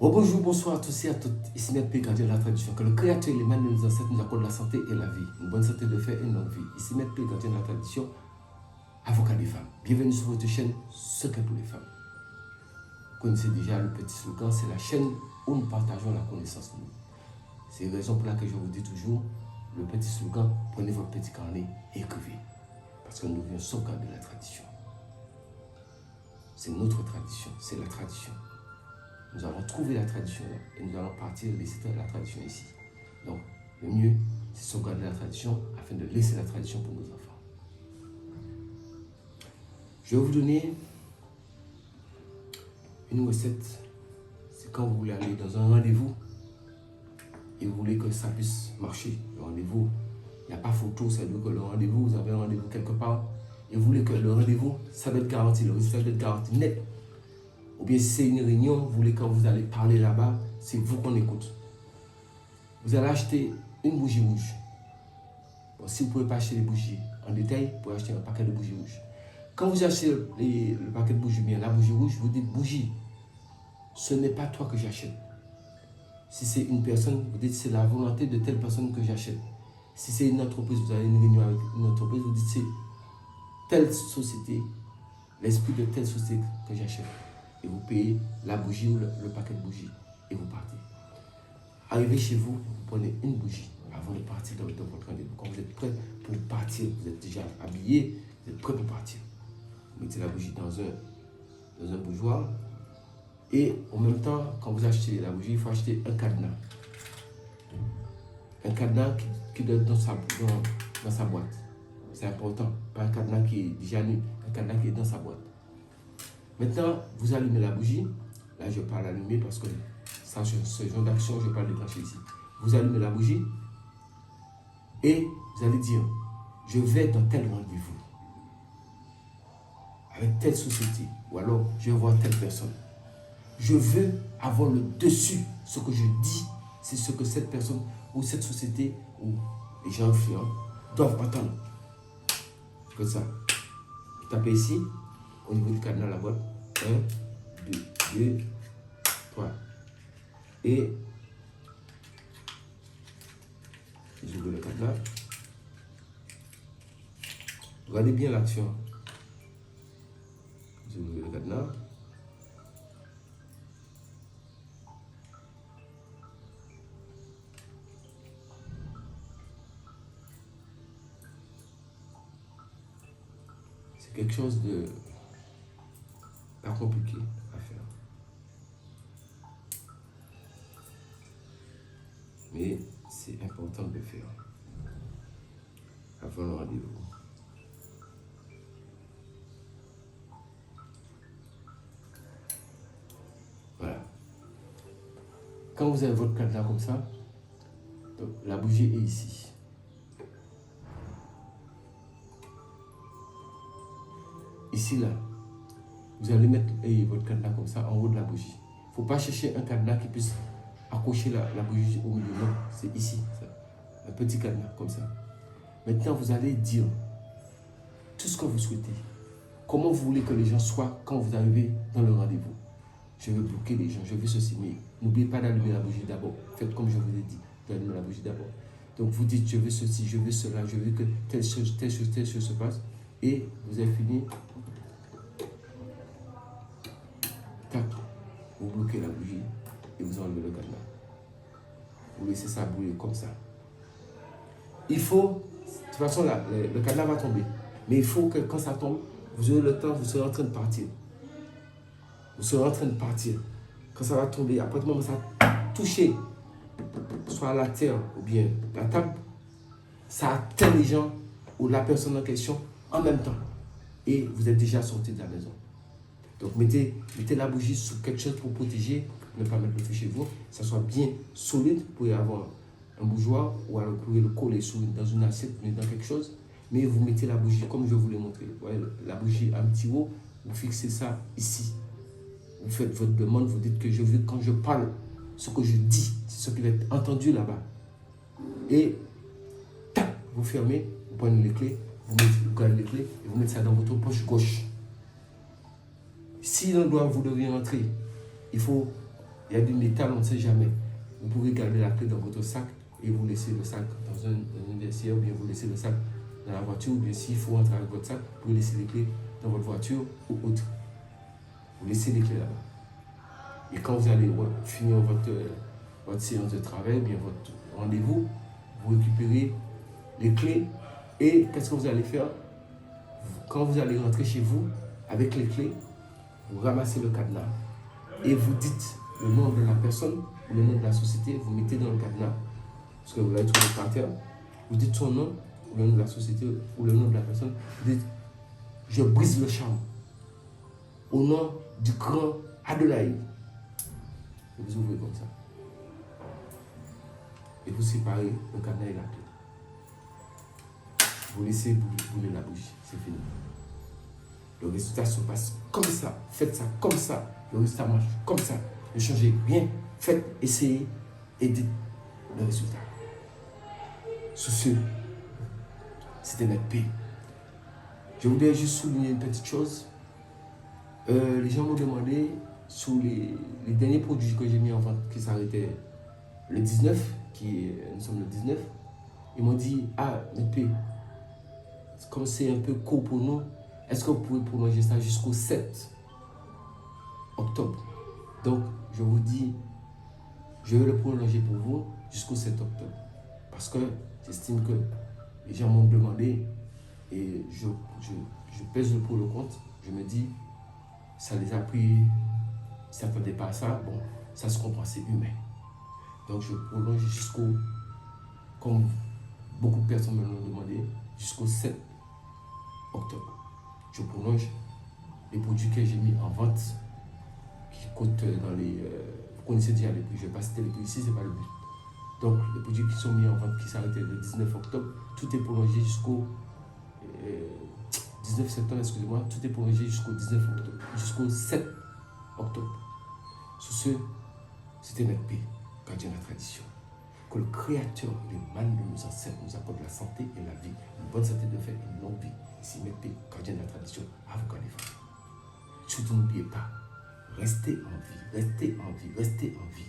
Oh, bonjour, bonsoir à tous et à toutes. Ici Maître P, gardien de la tradition. Que le Créateur et les mains de nos ancêtres nous accordent la santé et la vie. Une bonne santé de fer et une longue vie. Ici Maître P, gardien de la tradition, avocat des femmes. Bienvenue sur votre chaîne Secret pour les femmes. Vous connaissez déjà le petit slogan, c'est la chaîne où nous partageons la connaissance de nous. C'est la raison pour laquelle je vous dis toujours, le petit slogan, prenez votre petit carnet et écrivez. Parce que nous venons sauvegarder la tradition. C'est notre tradition, c'est la tradition. Nous allons trouver la tradition là et nous allons partir laisser la tradition ici. Donc, le mieux, c'est sauvegarder la tradition afin de laisser la tradition pour nos enfants. Je vais vous donner une recette. C'est quand vous voulez aller dans un rendez-vous et vous voulez que ça puisse marcher. Le rendez-vous, il n'y a pas photo, ça veut dire que le rendez-vous, vous avez un rendez-vous quelque part et vous voulez que le rendez-vous, ça doit être garanti, le résultat doit être garanti net. Ou bien si c'est une réunion, vous voulez quand vous allez parler là-bas, c'est vous qu'on écoute. Vous allez acheter une bougie rouge. Bon, si vous ne pouvez pas acheter les bougies en détail, vous pouvez acheter un paquet de bougies rouges. Quand vous achetez le paquet de bougies, bien la bougie rouge, vous dites bougie, ce n'est pas toi que j'achète. Si c'est une personne, vous dites c'est la volonté de telle personne que j'achète. Si c'est une entreprise, vous avez une réunion avec une entreprise, vous dites c'est telle société, l'esprit de telle société que j'achète. Et vous payez la bougie ou le paquet de bougies et vous partez. Arrivez chez vous, vous prenez une bougie avant de partir dans votre rendez-vous. Quand vous êtes prêt pour partir, vous êtes déjà habillé, vous êtes prêt pour partir. Vous mettez la bougie dans un bougeoir et en même temps, quand vous achetez la bougie, il faut acheter un cadenas. Un cadenas qui doit être dans sa boîte. C'est important, pas un cadenas qui est déjà nu, un cadenas qui est dans sa boîte. Maintenant, vous allumez la bougie. Là, je parle allumer parce que ça, ce genre d'action, je parle déclencher ici. Vous allumez la bougie et vous allez dire, je vais dans tel rendez-vous avec telle société ou alors je vais voir telle personne. Je veux avoir le dessus. Ce que je dis, c'est ce que cette personne ou cette société ou les gens influents doivent entendre. Comme ça. Vous tapez ici. Au niveau du cadenas, la boîte, 1, 2, 3. Et j'ouvre le cadenas. Regardez bien l'action. J'ouvre le cadenas. C'est quelque chose de pas compliqué à faire. Mais c'est important de le faire avant le rendez-vous. Voilà. Quand vous avez votre cadenas comme ça, donc la bougie est ici. Ici, là, vous allez mettre votre cadenas comme ça en haut de la bougie. Il ne faut pas chercher un cadenas qui puisse accrocher la bougie au milieu. Non, c'est ici, ça. Un petit cadenas comme ça. Maintenant, vous allez dire tout ce que vous souhaitez. Comment vous voulez que les gens soient quand vous arrivez dans le rendez-vous. Je veux bloquer les gens, je veux ceci, mais n'oubliez pas d'allumer la bougie d'abord. Faites comme je vous ai dit, d'allumer la bougie d'abord. Donc vous dites, je veux ceci, je veux cela, je veux que telle chose se passe. Et vous avez fini. Tac, vous bloquez la bougie et vous enlevez le cadenas. Vous laissez ça brûler comme ça. Il faut, de toute façon là, le cadenas va tomber. Mais il faut que quand ça tombe, vous aurez le temps, vous serez en train de partir. Vous serez en train de partir. Quand ça va tomber, après le moment ça va toucher, soit la terre ou bien la table, ça atteint les gens ou la personne en question en même temps. Et vous êtes déjà sorti de la maison. Donc mettez la bougie sur quelque chose pour protéger, ne pas mettre le feu chez vous. Ça soit bien solide, vous pouvez avoir un bougeoir ou alors vous pouvez le coller dans une assiette, dans quelque chose. Mais vous mettez la bougie comme je vous l'ai montré. Vous voyez, la bougie un petit haut, vous fixez ça ici. Vous faites votre demande, vous dites que je veux, quand je parle, ce que je dis, c'est ce qui va être entendu là-bas. Et tac, vous fermez, vous prenez les clés, vous gardez les clés et vous mettez ça dans votre poche gauche. Si l'endroit où vous devez rentrer, il faut Il y a du métal, on ne sait jamais. Vous pouvez garder la clé dans votre sac et vous laissez le sac dans un vestiaire, ou bien vous laissez le sac dans la voiture, ou bien s'il faut entrer avec votre sac, vous pouvez laisser les clés dans votre voiture ou autre. Vous laissez les clés là-bas. Et quand vous allez finir votre séance de travail, bien votre rendez-vous, vous récupérez les clés et qu'est-ce que vous allez faire? Quand vous allez rentrer chez vous, avec les clés, vous ramassez le cadenas et vous dites le nom de la personne ou le nom de la société, vous mettez dans le cadenas, parce que vous l'avez trouvé par terre, vous dites son nom, ou le nom de la société, ou le nom de la personne, vous dites « Je brise le charme au nom du grand Adonai ». Et vous ouvrez comme ça. Et vous séparez le cadenas et la clé. Vous laissez brûler la bougie, c'est fini. Le résultat se passe comme ça. Faites ça comme ça. Le résultat marche comme ça. Ne changez rien. Faites, essayez et dites le résultat. Sous ce, c'était notre paix. Je voudrais juste souligner une petite chose. Les gens m'ont demandé, sous les derniers produits que j'ai mis en vente, qui s'arrêtaient le 19, nous sommes le 19, ils m'ont dit, ah, notre paix, comme c'est un peu court pour nous, est-ce que vous pouvez prolonger ça jusqu'au 7 octobre? Donc, je vous dis, je vais le prolonger pour vous jusqu'au 7 octobre. Parce que j'estime que les gens m'ont demandé et je pèse le pour le contre. Je me dis, ça les a pris, ils ne s'attendaient pas à ça. Bon, ça se comprend, c'est humain. Donc, je prolonge jusqu'au, comme beaucoup de personnes me l'ont demandé, jusqu'au 7 octobre. Je prolonge les produits que j'ai mis en vente qui coûtent dans les... vous connaissez déjà les prix, je ne vais pas citer les prix ici, ce n'est pas le but. Donc les produits qui sont mis en vente, qui s'arrêtaient le 19 octobre, tout est prolongé jusqu'au 19 septembre, excusez-moi, tout est prolongé jusqu'au 19 octobre, jusqu'au 7 octobre. Sous ce, c'était notre paix, gardien de la tradition. Que le Créateur, le mal de nos ancêtres, nous accorde la santé et la vie, une bonne santé de fer et une longue vie. Ici, notre paix, gardien de la tradition, avocat des femmes. Surtout, n'oubliez pas, restez en vie, restez en vie, restez en vie.